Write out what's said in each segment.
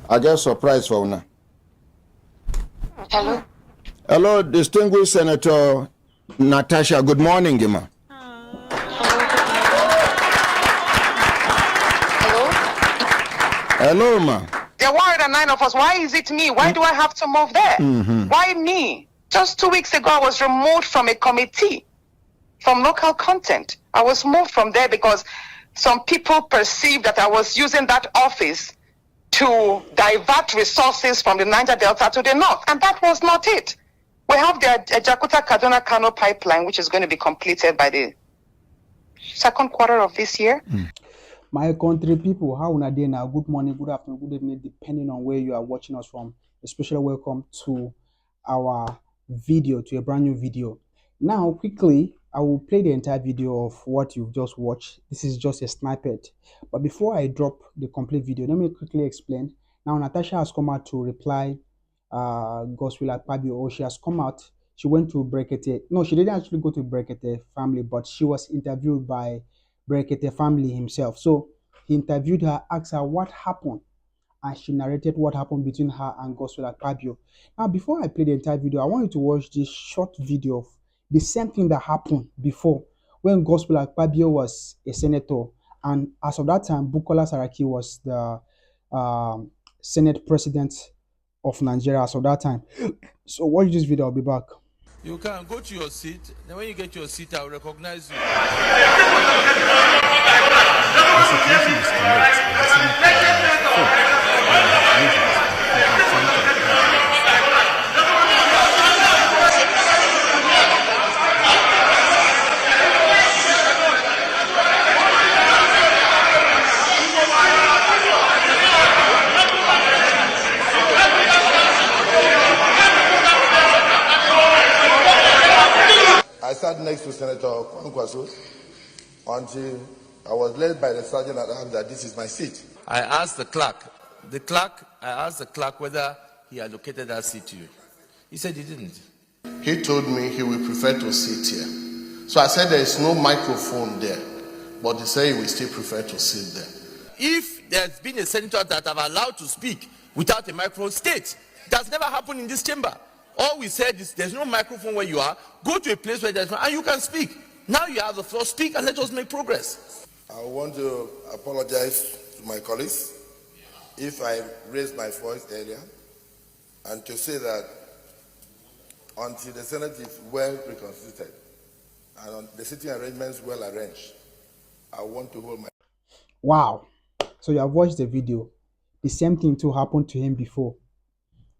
I get surprise for una. Hello. Hello, distinguished Senator Natasha. Good morning, Gima. Hello. Hello, ma. There are 109 of us. Why is it me? Why do I have to move there? Why me? Just 2 weeks ago, I was removed from a committee from local content. I was moved from there because some people perceived that I was using that office to divert resources from the Niger Delta to the north, and that was not it. We have the Jakarta-Kaduna-Kano pipeline, which is going to be completed by the second quarter of this year. My country people, how una dey now? Good morning, good afternoon, good evening, depending on where you are watching us from. Especially welcome to our video, to a brand new video. Now, quickly, I will play the entire video of what you've just watched. This is just a snippet. But before I drop the complete video, let me quickly explain. Now, Natasha has come out to reply Gospel Akpabio, or she has come out. She went to Brekete. No, she didn't actually go to Brekete family, but she was interviewed by Brekete family himself. So he interviewed her, asked her what happened, and she narrated what happened between her and Gospel Akpabio. Now, before I play the entire video, I want you to watch this short video of the same thing that happened before when Gospel Akpabio was a senator, and as of that time, Bukola Saraki was the Senate President of Nigeria as of that time. So watch this video, I'll be back. You can go to your seat, then when you get to your seat, I'll recognize you. The situation is correct. The I sat next to Senator Kwankwaso until I was led by the sergeant at arms that this is my seat. I asked the clerk whether he allocated that seat to you. He said he didn't. He told me he would prefer to sit here. So I said there is no microphone there, but he said he will still prefer to sit there. If there's been a senator that have allowed to speak without a microphone, state. That's never happened in this chamber. All we said is there's no microphone where you are. Go to a place where there's one and you can speak. Now you have the floor, speak and let us make progress. I want to apologize to my colleagues if I raised my voice earlier, and to say that until the Senate is well reconstituted and the sitting arrangements well arranged, I want to hold my... Wow. So you have watched the video. The same thing too happened to him before.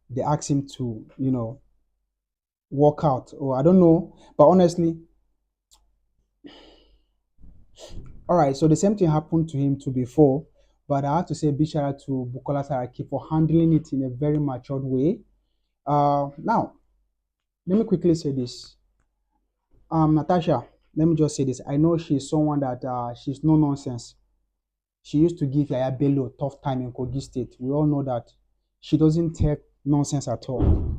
They asked him to, walk out, or I don't know, but honestly, all right, so the same thing happened to him too before, but I have to say big shout out to Bukola Saraki for handling it in a very matured way. Now, let me quickly say this. Natasha, let me just say this. I know she's someone that she's no nonsense. She used to give Yaya Bello a tough time in Kogi State. We all know that. She doesn't take nonsense at all.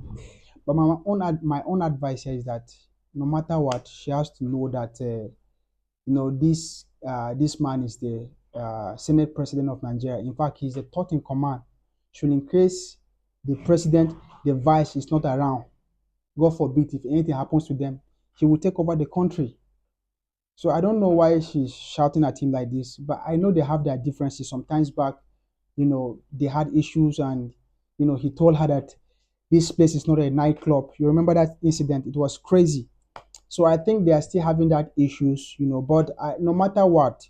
But my own advice here is that no matter what, she has to know that this man is the Senate President of Nigeria. In fact, he's the third in command. Should in case the president, the vice is not around, God forbid, if anything happens to them, he will take over the country. So I don't know why she's shouting at him like this, but I know they have their differences. Sometimes back, they had issues, and he told her that this place is not a nightclub. You remember that incident? It was crazy. So I think they are still having that issues, but no matter what,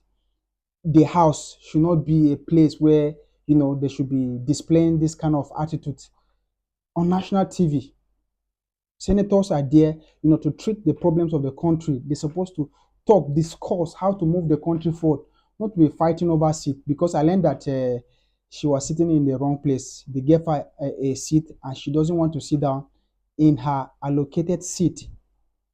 the house should not be a place where, they should be displaying this kind of attitude on national TV. Senators are there, to treat the problems of the country. They're supposed to talk, discuss how to move the country forward, not be fighting over seat. Because I learned that she was sitting in the wrong place. They gave her a seat, and she doesn't want to sit down in her allocated seat.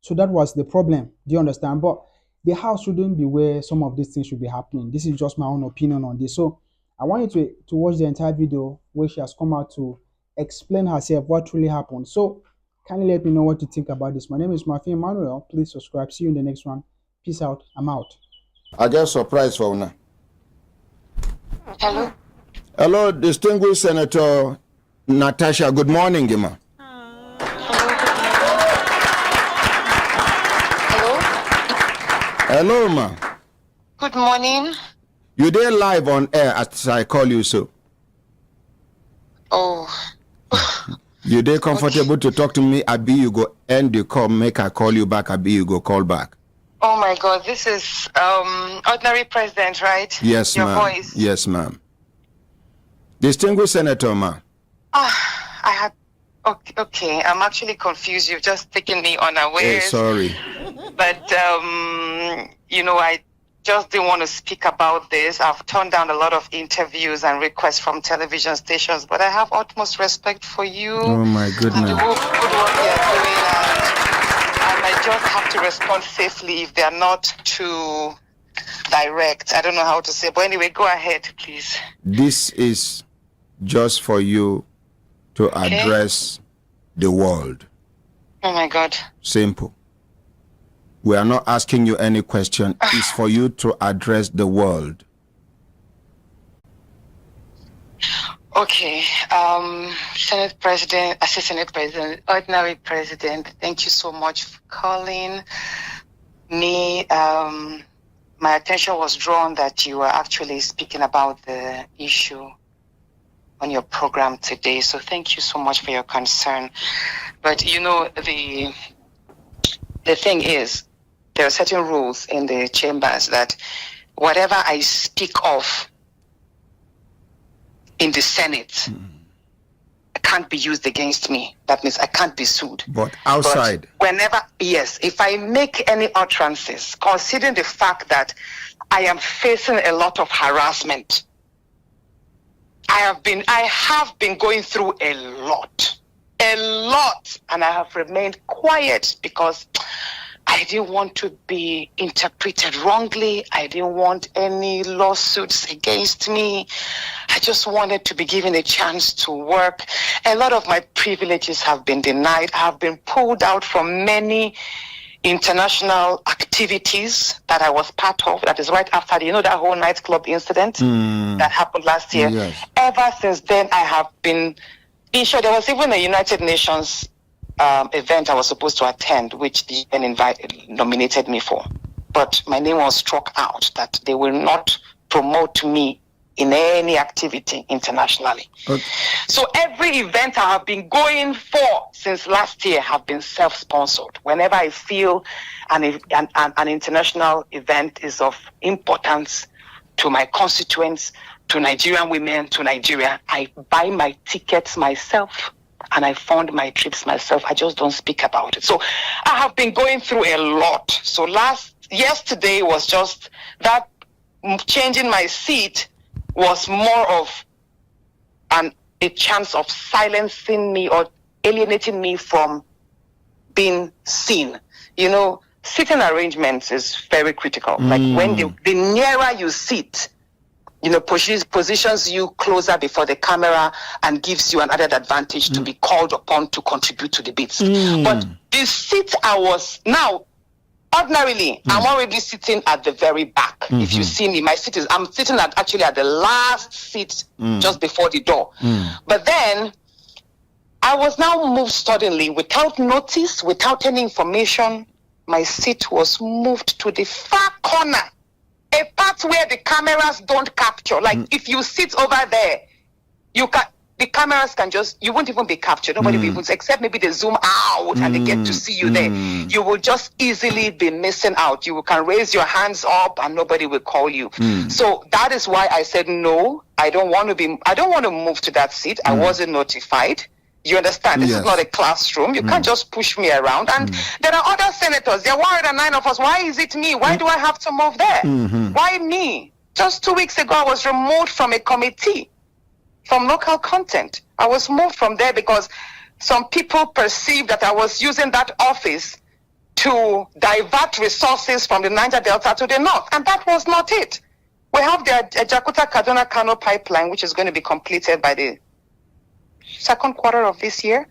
So that was the problem. Do you understand? But the house shouldn't be where some of these things should be happening. This is just my own opinion on this. So I want you to watch the entire video where she has come out to explain herself what really happened. So kindly let me know what you think about this. My name is Mafi Emmanuel. Please subscribe. See you in the next one. Peace out. I'm out. I get surprise for una. Hello. Hello, distinguished Senator Natasha. Good morning, Gima. Hello, ma. Good morning. You there live on air as I call you so. Oh. You there comfortable to talk to me? Abi, you go end the call, make I call you back. Abi, you go call back. Oh my God, this is ordinary president, right? Yes, Your ma'am. voice. Yes, ma'am. Distinguished Senator, ma. I had. Okay. I'm actually confused. You've just taken me unawares. Hey, sorry. But I just didn't want to speak about this. I've turned down a lot of interviews and requests from television stations, but I have utmost respect for you. Oh my And the goodness. good work you're doing, and I just have to respond safely if they're not too direct. I don't know how to say, but anyway, go ahead, please. This is just for you to address the world. Oh my God. Simple. We are not asking you any question. It's for you to address the world. Okay. Senate President, Assistant President, Ordinary President, thank you so much for calling me. My attention was drawn that you were actually speaking about the issue on your program today. So thank you so much for your concern. But the thing is, there are certain rules in the chambers that whatever I speak of in the Senate can't be used against me. That means I can't be sued. But outside. But if I make any utterances, considering the fact that I am facing a lot of harassment, I have been going through a lot, and I have remained quiet because I didn't want to be interpreted wrongly. I didn't want any lawsuits against me. I just wanted to be given a chance to work. A lot of my privileges have been denied. I have been pulled out from many international activities that I was part of. That is right after that whole nightclub incident that happened last year. Yes. Ever since then, I have been issued. There was even a United Nations event I was supposed to attend, which the UN nominated me for. But my name was struck out that they will not promote me in any activity internationally. Okay. So every event I have been going for since last year have been self-sponsored. Whenever I feel an international event is of importance to my constituents, to Nigerian women, to Nigeria, I buy my tickets myself and I fund my trips myself. I just don't speak about it. So I have been going through a lot. So yesterday was just that changing my seat was more of a chance of silencing me or alienating me from being seen. Sitting arrangements is very critical. Like when the nearer you sit, positions you closer before the camera and gives you an added advantage to be called upon to contribute to debates. But the seat I was now, ordinarily, I'm already sitting at the very back. If you see me, I'm sitting at the last seat just before the door. But then I was now moved suddenly without notice, without any information. My seat was moved to the far corner. A part where the cameras don't capture. Like if you sit over there, the cameras you won't even be captured. Nobody will even, except maybe they zoom out and they get to see you there. You will just easily be missing out. You can raise your hands up and nobody will call you. So that is why I said no. I don't want to move to that seat. I wasn't notified. You understand? This is not a classroom. You can't just push me around. And there are other senators. There are 109 of us. Why is it me? Why do I have to move there? Why me? Just 2 weeks ago, I was removed from a committee from local content. I was moved from there because some people perceived that I was using that office to divert resources from the Niger Delta to the north. And that was not it. We have the Jakarta-Kaduna-Kano pipeline, which is going to be completed by the second quarter of this year,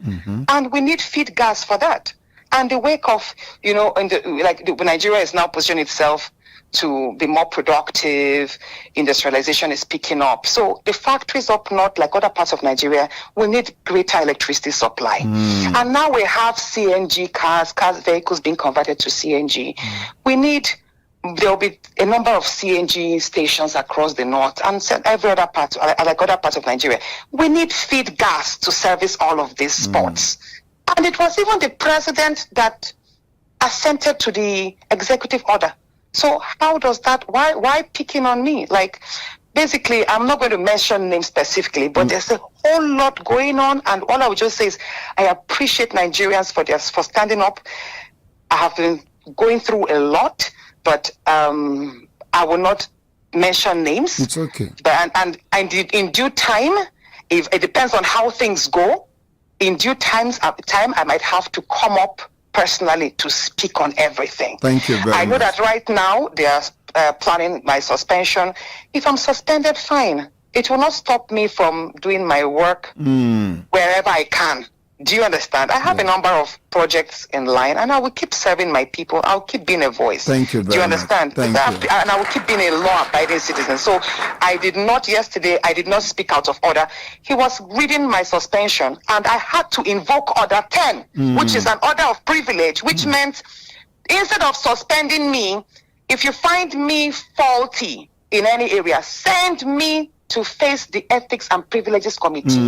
and we need feed gas for that. And the wake of, Nigeria is now positioning itself to be more productive. Industrialization is picking up. So the factories up north, like other parts of Nigeria, will need greater electricity supply. And now we have CNG cars, vehicles being converted to CNG. There will be a number of CNG stations across the north and every other part, like other parts of Nigeria. We need feed gas to service all of these spots. And it was even the president that assented to the executive order. So how does that, why picking on me? Like, basically, I'm not going to mention names specifically, but there's a whole lot going on. And all I would just say is, I appreciate Nigerians for standing up. I have been going through a lot, but I will not mention names. It's okay. But, and in due time, if it depends on how things go, in due time, I might have to come up personally to speak on everything. Thank you very much. I know that right now they are planning my suspension. If I'm suspended, fine. It will not stop me from doing my work wherever I can. Do you understand? I have a number of projects in line, and I will keep serving my people. I'll keep being a voice. Thank you very much. Do you understand? Thank you. And I will keep being a law-abiding citizen. So I did not speak out of order. He was reading my suspension, and I had to invoke Order 10, which is an order of privilege, which meant instead of suspending me, if you find me faulty in any area, send me to face the Ethics and Privileges Committee,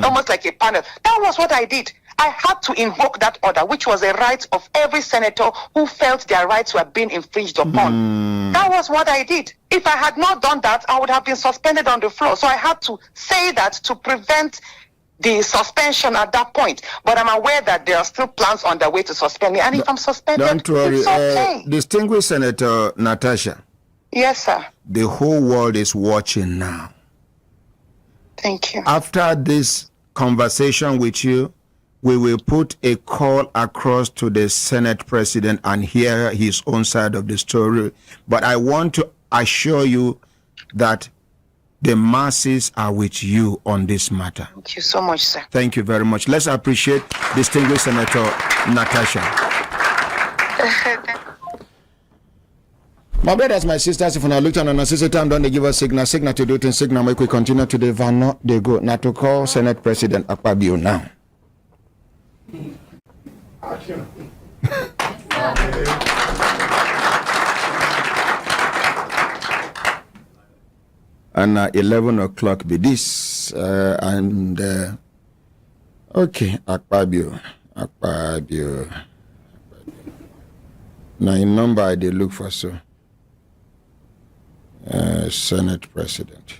almost like a panel. That was what I did. I had to invoke that order, which was a right of every senator who felt their rights were being infringed upon. That was what I did. If I had not done that, I would have been suspended on the floor. So I had to say that to prevent the suspension at that point. But I'm aware that there are still plans on the way to suspend me. And if I'm suspended, don't worry. it's okay. Distinguished Senator Natasha. Yes, sir. The whole world is watching now. Thank you. After this conversation with you, we will put a call across to the Senate President and hear his own side of the story. But I want to assure you that the masses are with you on this matter. Thank you so much, sir. Thank you very much. Let's appreciate distinguished Senator Natasha. My brothers, my sisters, if you look at an sister time, don't they give us signal to do it in signal, make we continue to the van, they go. Now to call Senate President Akpabio now. And 11 o'clock be this, okay, Akpabio. Now in number I did look for so. Senate President.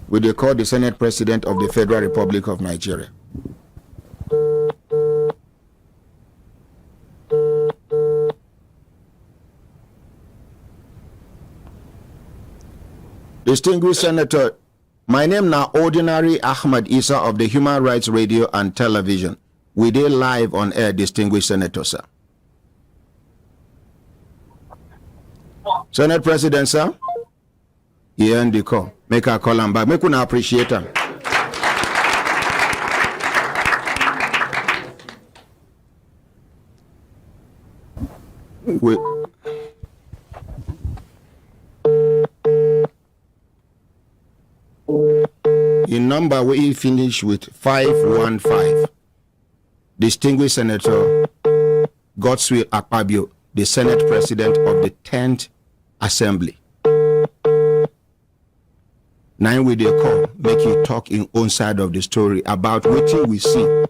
We they call the Senate President of the Federal Republic of Nigeria. Distinguished Senator, my name now Ordinary Ahmad Isa of the Human Rights Radio and Television. We did live on air, distinguished Senator, sir. Senate President, sir. He end the call. Make a call and back. Make una appreciate him. In number we finish with 515. Distinguished Senator Godswill Akpabio, the Senate President of the 10th Assembly. Now we they call, make you talk in own side of the story about what we see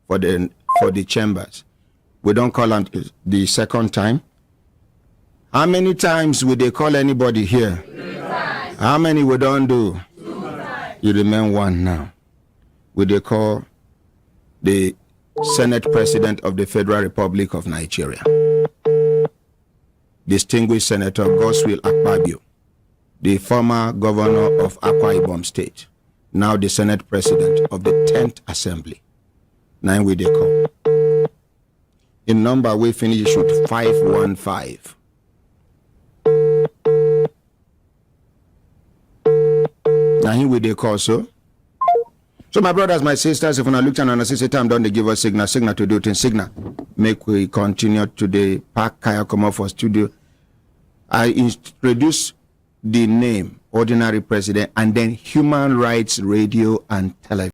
for the chambers. We don't call on the second time. How many times would they call anybody here? 3 times. How many we don't do? 2 times. You remain one now. Would they call the Senate President of the Federal Republic of Nigeria? Distinguished Senator Godswill Akpabio, the former governor of Akwa Ibom State, now the Senate President of the 10th Assembly. Now we they call. In number we finish with 515. Now here we they call so. So my brothers, my sisters, if you look at an assistant time, don't they give us signal to do it in signal. make we continue today. Park Kaya come for studio. I introduce the name, Ordinary President, and then Human Rights Radio and Television.